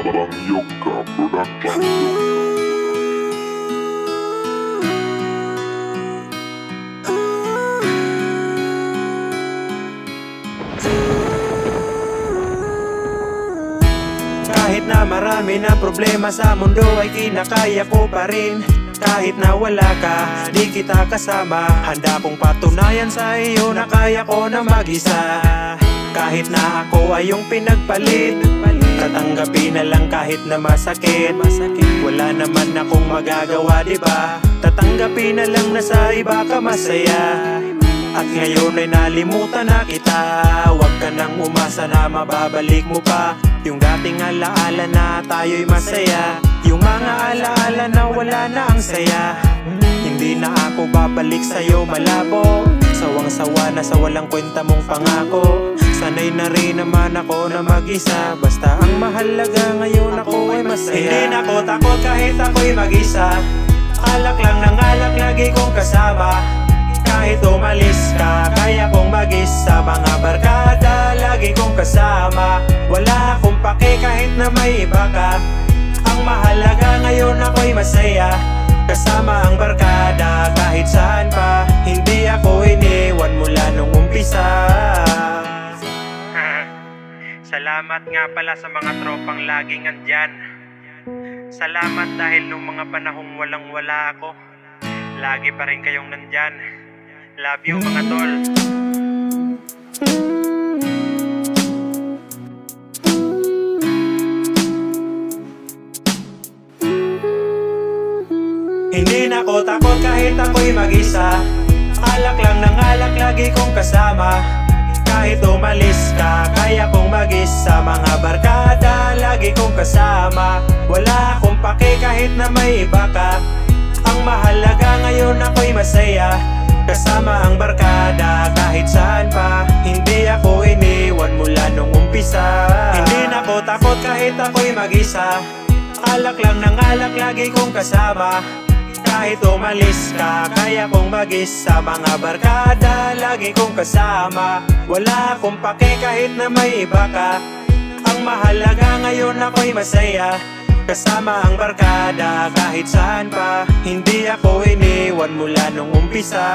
Bangyoka Production. Kahit na marami na problema sa mundo ay kinakaya ko pa rin. Kahit na wala ka, di kita kasama, handa kong patunayan sa iyo na kaya ko na mag-isa. Kahit na ako ay iyong pinagpalit, tatanggapin na lang kahit na masakit. Wala naman akong magagawa, diba? Tatanggapin na lang na sa iba ka masaya. At ngayon ay nalimutan na kita. Huwag ka nang umasa na mababalik mo pa yung dating alaala na tayo'y masaya. Yung mga alaala na wala na ang saya. Hindi na ako babalik sa'yo malabo. Sawang-sawa na sa walang kwenta mong pangako. Sanay na rin naman ako na mag-isa. Basta ang mahalaga ngayon ako ay masaya. Hindi na ako takot kahit ako'y mag-isa. Alak lang ng alak lagi kong kasama. Kahit umalis ka, kaya kong mag-isa. Mga barkada, lagi kong kasama. Wala akong pake kahit na may iba ka. Ang mahalaga ngayon ako'y masaya. Kasama ang barkada kahit saan pa. Hindi ako iniwan mula nung umpisa. Salamat nga pala sa mga tropang laging andyan. Salamat dahil nung mga panahong walang-wala ako, lagi pa rin kayong nandyan. Love you mga tol. Hindi na ako takot kahit ako'y mag-isa. Alak lang ng alak lagi kong kasama. Kahit umalis ka, kaya kong mag-isa. Mga barkada, lagi kong kasama. Wala akong pake kahit na may iba ka. Ang mahalaga ngayon ako'y masaya. Kasama ang barkada kahit saan pa. Hindi ako iniwan mula nung umpisa. Hindi na ako takot kahit ako'y mag-isa. Alak lang ng alak lagi kong kasama. Kahit umalis ka, kaya kong mag-isa. Mga barkada, lagi kong kasama. Wala akong pake kahit na may iba ka. Ang mahalaga ngayon ako'y masaya. Kasama ang barkada kahit saan pa. Hindi ako iniwan mula nung umpisa.